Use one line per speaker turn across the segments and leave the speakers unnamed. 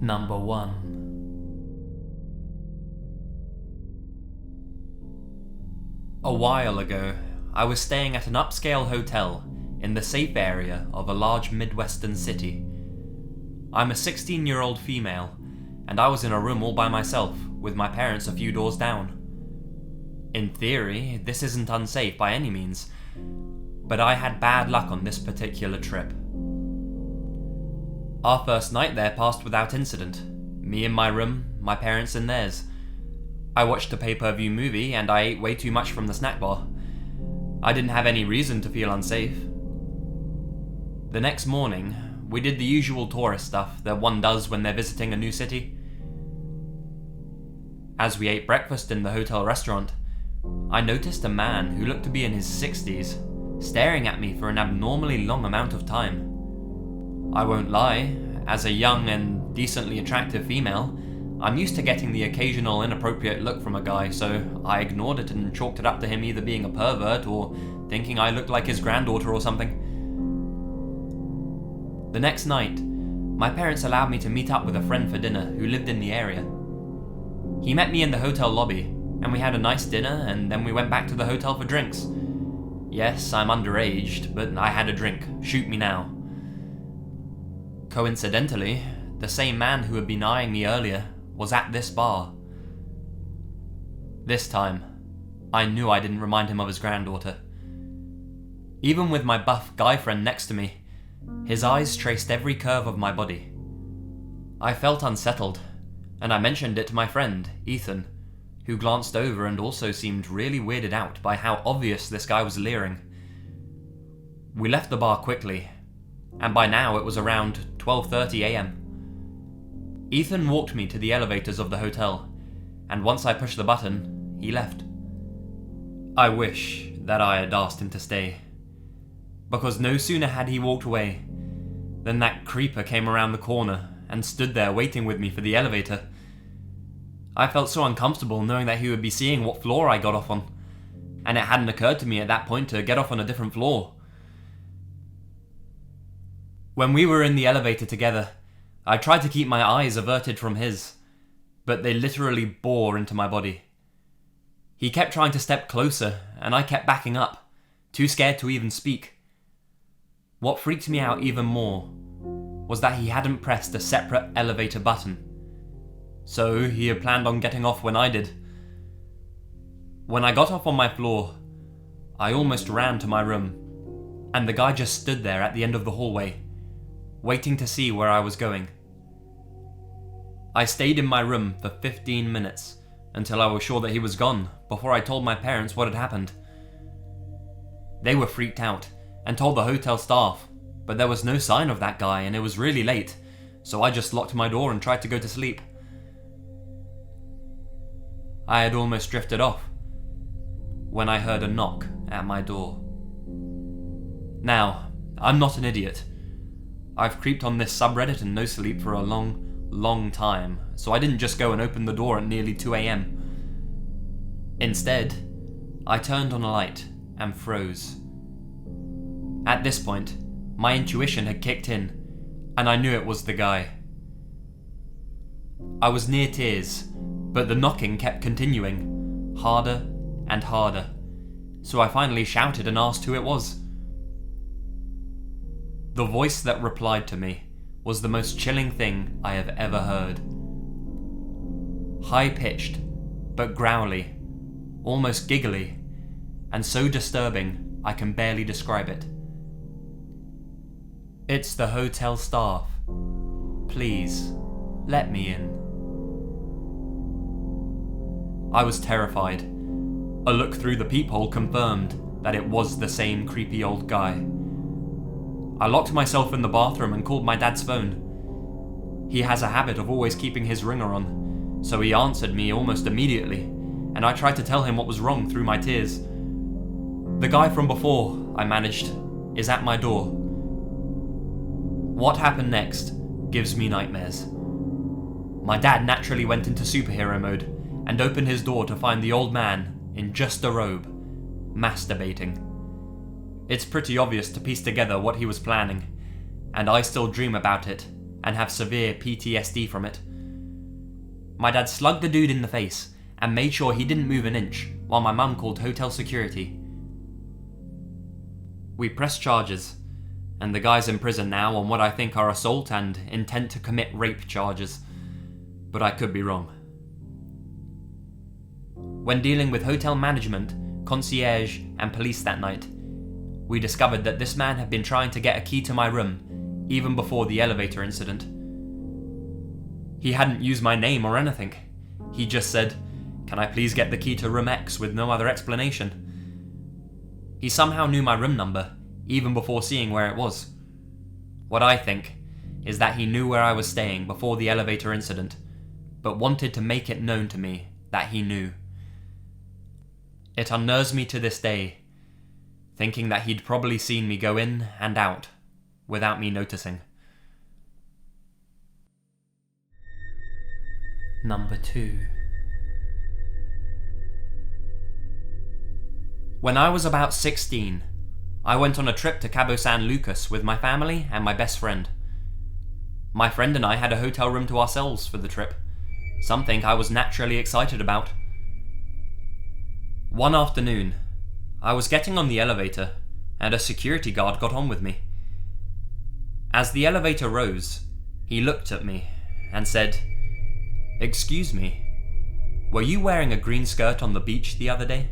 Number 1. A while ago, I was staying at an upscale hotel in the safe area of a large Midwestern city. I'm a 16-year-old female, and I was in a room all by myself, with my parents a few doors down. In theory, this isn't unsafe by any means, but I had bad luck on this particular trip. Our first night there passed without incident. Me in my room, my parents in theirs. I watched a pay-per-view movie and I ate way too much from the snack bar. I didn't have any reason to feel unsafe. The next morning, we did the usual tourist stuff that one does when they're visiting a new city. As we ate breakfast in the hotel restaurant, I noticed a man who looked to be in his 60s, staring at me for an abnormally long amount of time. I won't lie, as a young and decently attractive female, I'm used to getting the occasional inappropriate look from a guy, so I ignored it and chalked it up to him either being a pervert or thinking I looked like his granddaughter or something. The next night, my parents allowed me to meet up with a friend for dinner who lived in the area. He met me in the hotel lobby, and we had a nice dinner, and then we went back to the hotel for drinks. Yes, I'm underaged, but I had a drink. Shoot me now. Coincidentally, the same man who had been eyeing me earlier was at this bar. This time, I knew I didn't remind him of his granddaughter. Even with my buff guy friend next to me, his eyes traced every curve of my body. I felt unsettled, and I mentioned it to my friend, Ethan, who glanced over and also seemed really weirded out by how obvious this guy was leering. We left the bar quickly, and by now it was around 12:30 AM. Ethan walked me to the elevators of the hotel, and once I pushed the button, he left. I wish that I had asked him to stay, because no sooner had he walked away than that creeper came around the corner and stood there waiting with me for the elevator. I felt so uncomfortable knowing that he would be seeing what floor I got off on, and it hadn't occurred to me at that point to get off on a different floor. When we were in the elevator together, I tried to keep my eyes averted from his, but they literally bore into my body. He kept trying to step closer, and I kept backing up, too scared to even speak. What freaked me out even more was that he hadn't pressed a separate elevator button, so he had planned on getting off when I did. When I got off on my floor, I almost ran to my room, and the guy just stood there at the end of the hallway, waiting to see where I was going. I stayed in my room for 15 minutes until I was sure that he was gone before I told my parents what had happened. They were freaked out and told the hotel staff, but there was no sign of that guy and it was really late, so I just locked my door and tried to go to sleep. I had almost drifted off when I heard a knock at my door. Now, I'm not an idiot. I've creeped on this subreddit and no sleep for a long time, so I didn't just go and open the door at nearly 2 AM. Instead, I turned on a light and froze. At this point, my intuition had kicked in, and I knew it was the guy. I was near tears, but the knocking kept continuing, harder and harder, so I finally shouted and asked who it was. The voice that replied to me was the most chilling thing I have ever heard. High-pitched, but growly, almost giggly, and so disturbing I can barely describe it. "It's the hotel staff. Please, let me in." I was terrified. A look through the peephole confirmed that it was the same creepy old guy. I locked myself in the bathroom and called my dad's phone. He has a habit of always keeping his ringer on, so he answered me almost immediately, and I tried to tell him what was wrong through my tears. "The guy from before," I managed, "is at my door." What happened next gives me nightmares. My dad naturally went into superhero mode and opened his door to find the old man in just a robe, masturbating. It's pretty obvious to piece together what he was planning, and I still dream about it and have severe PTSD from it. My dad slugged the dude in the face and made sure he didn't move an inch, while my mum called hotel security. We pressed charges, and the guy's in prison now on what I think are assault and intent to commit rape charges, but I could be wrong. When dealing with hotel management, concierge, and police that night, we discovered that this man had been trying to get a key to my room even before the elevator incident. He hadn't used my name or anything. He just said, "Can I please get the key to room X," with no other explanation. He somehow knew my room number, even before seeing where it was. What I think is that he knew where I was staying before the elevator incident, but wanted to make it known to me that he knew. It unnerves me to this day, thinking that he'd probably seen me go in and out without me noticing. Number 2. When I was about 16, I went on a trip to Cabo San Lucas with my family and my best friend. My friend and I had a hotel room to ourselves for the trip, something I was naturally excited about. One afternoon, I was getting on the elevator and a security guard got on with me. As the elevator rose, he looked at me and said, "Excuse me, were you wearing a green skirt on the beach the other day?"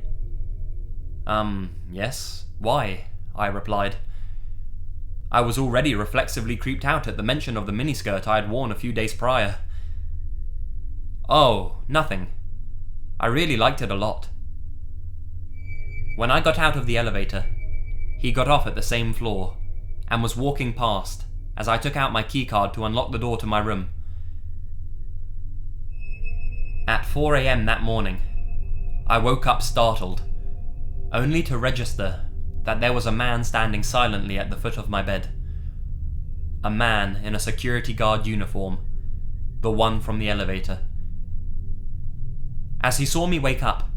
Yes. Why?" I replied. I was already reflexively creeped out at the mention of the miniskirt I had worn a few days prior. "Oh, nothing. I really liked it a lot." When I got out of the elevator, he got off at the same floor and was walking past as I took out my keycard to unlock the door to my room. At 4 a.m. that morning, I woke up startled, only to register that there was a man standing silently at the foot of my bed. A man in a security guard uniform, the one from the elevator. As he saw me wake up,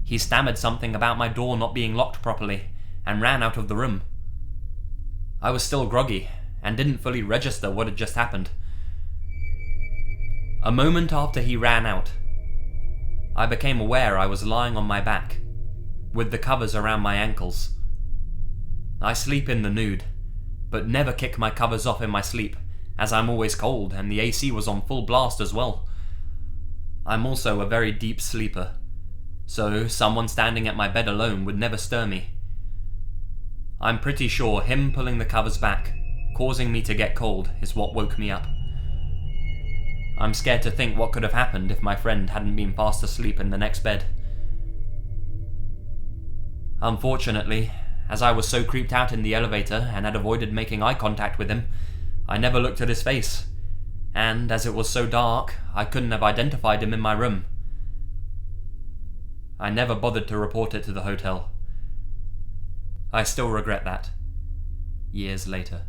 he stammered something about my door not being locked properly and ran out of the room. I was still groggy and didn't fully register what had just happened. A moment after he ran out, I became aware I was lying on my back, with the covers around my ankles. I sleep in the nude, but never kick my covers off in my sleep, as I'm always cold and the AC was on full blast as well. I'm also a very deep sleeper, so someone standing at my bed alone would never stir me. I'm pretty sure him pulling the covers back, causing me to get cold, is what woke me up. I'm scared to think what could have happened if my friend hadn't been fast asleep in the next bed. Unfortunately, as I was so creeped out in the elevator and had avoided making eye contact with him, I never looked at his face, and as it was so dark, I couldn't have identified him in my room. I never bothered to report it to the hotel. I still regret that, years later.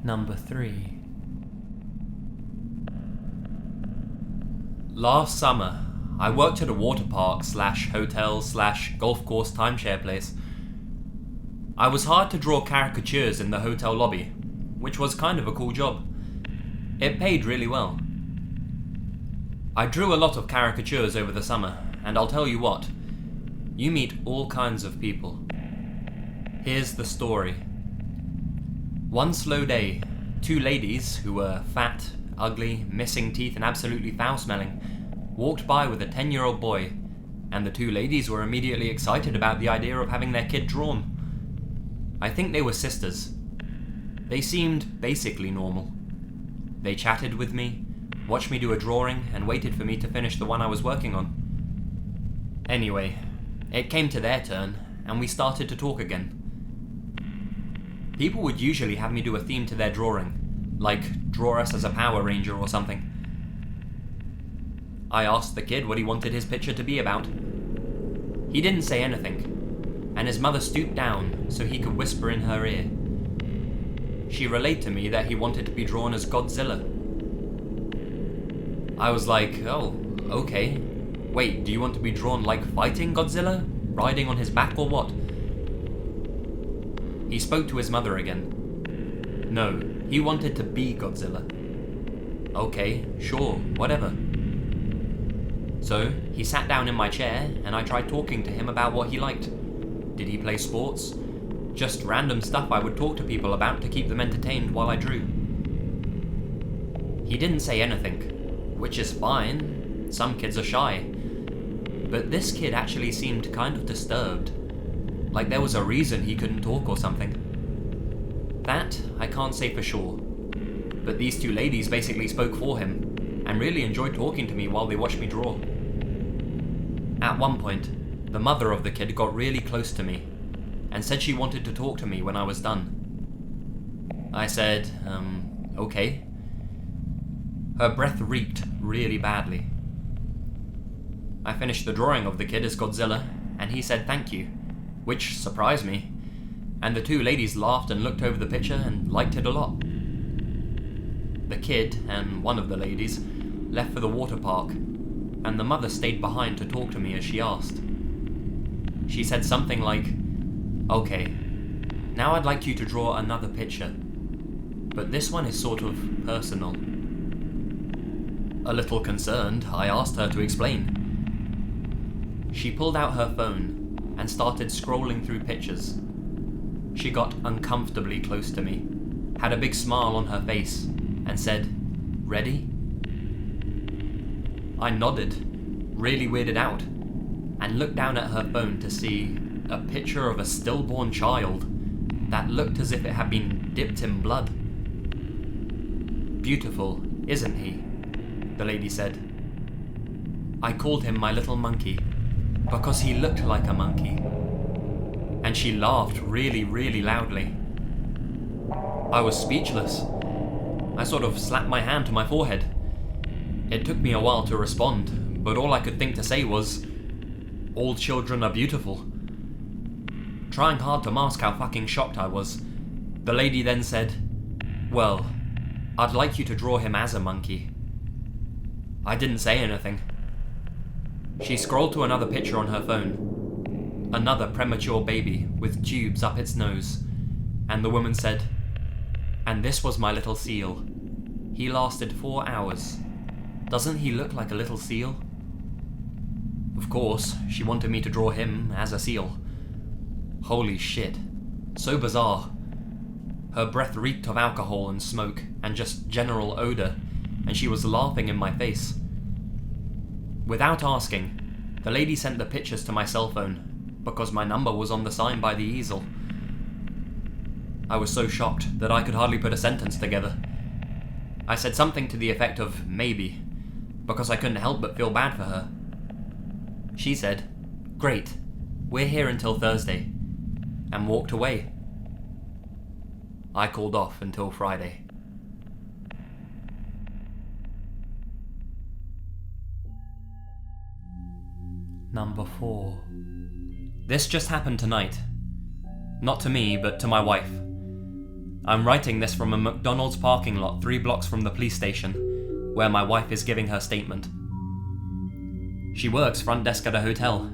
Number 3. Last summer, I worked at a water park / hotel / golf course timeshare place. I was hired to draw caricatures in the hotel lobby, which was kind of a cool job. It paid really well. I drew a lot of caricatures over the summer, and I'll tell you what, you meet all kinds of people. Here's the story. One slow day, 2 ladies who were fat, ugly, missing teeth and absolutely foul-smelling, walked by with a 10-year-old boy, and the 2 ladies were immediately excited about the idea of having their kid drawn. I think they were sisters. They seemed basically normal. They chatted with me, watched me do a drawing, and waited for me to finish the one I was working on. Anyway, it came to their turn, and we started to talk again. People would usually have me do a theme to their drawing, like draw us as a Power Ranger or something. I asked the kid what he wanted his picture to be about. He didn't say anything, and his mother stooped down so he could whisper in her ear. She relayed to me that he wanted to be drawn as Godzilla. I was like, oh, okay. Wait, do you want to be drawn like fighting Godzilla? Riding on his back or what? He spoke to his mother again. No, he wanted to be Godzilla. Okay, sure, whatever. So, he sat down in my chair, and I tried talking to him about what he liked. Did he play sports? Just random stuff I would talk to people about to keep them entertained while I drew. He didn't say anything, which is fine. Some kids are shy. But this kid actually seemed kind of disturbed. Like there was a reason he couldn't talk or something. That, I can't say for sure. But these two ladies basically spoke for him, and really enjoyed talking to me while they watched me draw. At one point, the mother of the kid got really close to me, and said she wanted to talk to me when I was done. I said, okay. Her breath reeked really badly. I finished the drawing of the kid as Godzilla, and he said thank you, which surprised me, and the two ladies laughed and looked over the picture and liked it a lot. The kid and one of the ladies left for the water park, and the mother stayed behind to talk to me as she asked. She said something like, okay, now I'd like you to draw another picture, but this one is sort of personal. A little concerned, I asked her to explain. She pulled out her phone and started scrolling through pictures. She got uncomfortably close to me, had a big smile on her face, and said, "Ready?" I nodded, really weirded out, and looked down at her phone to see a picture of a stillborn child that looked as if it had been dipped in blood. "Beautiful, isn't he?" the lady said. I called him my little monkey, because he looked like a monkey. And she laughed really, really loudly. I was speechless. I sort of slapped my hand to my forehead. It took me a while to respond, but all I could think to say was, "All children are beautiful." Trying hard to mask how fucking shocked I was, the lady then said, "Well, I'd like you to draw him as a monkey." I didn't say anything. She scrolled to another picture on her phone. Another premature baby with tubes up its nose, and the woman said, "And this was my little seal. He lasted 4 hours. Doesn't he look like a little seal?" Of course, she wanted me to draw him as a seal. Holy shit. So bizarre. Her breath reeked of alcohol and smoke, and just general odor, and she was laughing in my face. Without asking, the lady sent the pictures to my cell phone, because my number was on the sign by the easel. I was so shocked that I could hardly put a sentence together. I said something to the effect of maybe, because I couldn't help but feel bad for her. She said, "Great, we're here until Thursday," and walked away. I called off until Friday. Number 4. This just happened tonight. Not to me, but to my wife. I'm writing this from a McDonald's parking lot 3 blocks from the police station, where my wife is giving her statement. She works front desk at a hotel.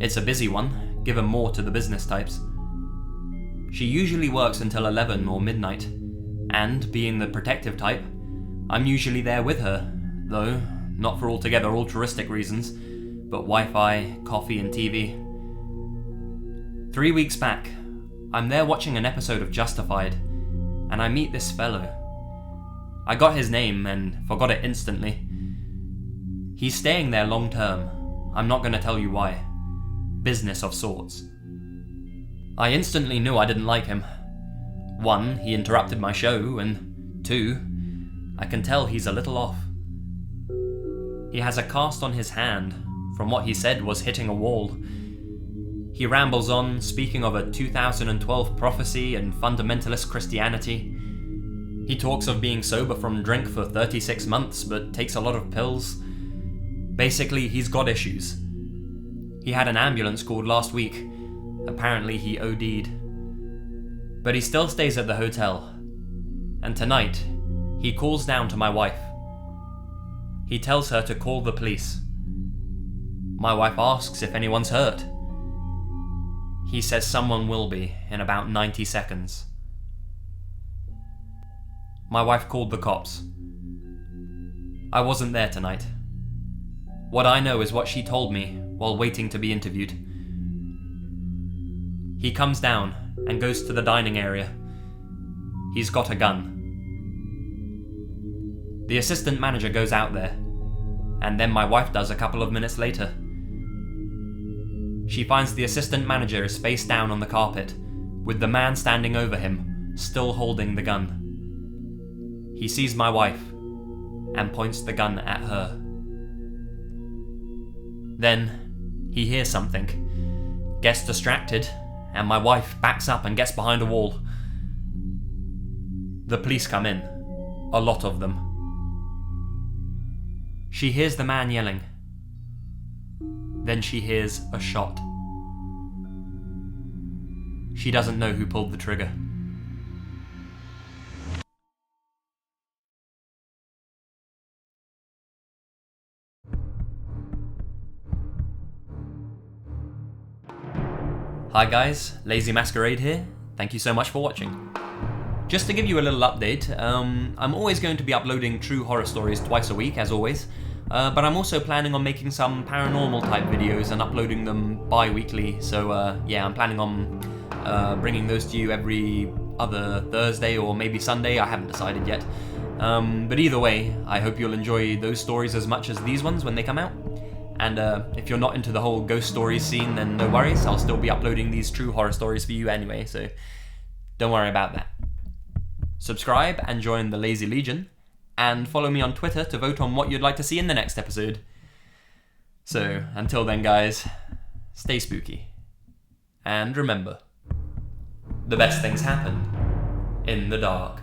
It's a busy one, given more to the business types. She usually works until 11 or midnight, and being the protective type, I'm usually there with her, though not for altogether altruistic reasons, but Wi-Fi, coffee and TV. 3 weeks back, I'm there watching an episode of Justified, and I meet this fellow. I got his name and forgot it instantly. He's staying there long term. I'm not going to tell you why. Business of sorts. I instantly knew I didn't like him. 1, he interrupted my show, and 2, I can tell he's a little off. He has a cast on his hand, from what he said was hitting a wall. He rambles on, speaking of a 2012 prophecy and fundamentalist Christianity. He talks of being sober from drink for 36 months, but takes a lot of pills. Basically, he's got issues. He had an ambulance called last week. Apparently he OD'd. But he still stays at the hotel. And tonight, he calls down to my wife. He tells her to call the police. My wife asks if anyone's hurt. He says someone will be in about 90 seconds. My wife called the cops. I wasn't there tonight. What I know is what she told me while waiting to be interviewed. He comes down and goes to the dining area. He's got a gun. The assistant manager goes out there, and then my wife does a couple of minutes later. She finds the assistant manager is face down on the carpet, with the man standing over him, still holding the gun. He sees my wife, and points the gun at her. Then, he hears something, gets distracted, and my wife backs up and gets behind a wall. The police come in, a lot of them. She hears the man yelling. Then she hears a shot. She doesn't know who pulled the trigger. Hi guys, Lazy Masquerade here. Thank you so much for watching. Just to give you a little update, I'm always going to be uploading true horror stories twice a week, as always, but I'm also planning on making some paranormal type videos and uploading them bi-weekly, so yeah, I'm planning on bringing those to you every other Thursday or maybe Sunday, I haven't decided yet. But either way, I hope you'll enjoy those stories as much as these ones when they come out. And if you're not into the whole ghost stories scene, then no worries, I'll still be uploading these true horror stories for you anyway, so don't worry about that. Subscribe and join the Lazy Legion, and follow me on Twitter to vote on what you'd like to see in the next episode. So, until then guys, stay spooky. And remember, the best things happen in the dark.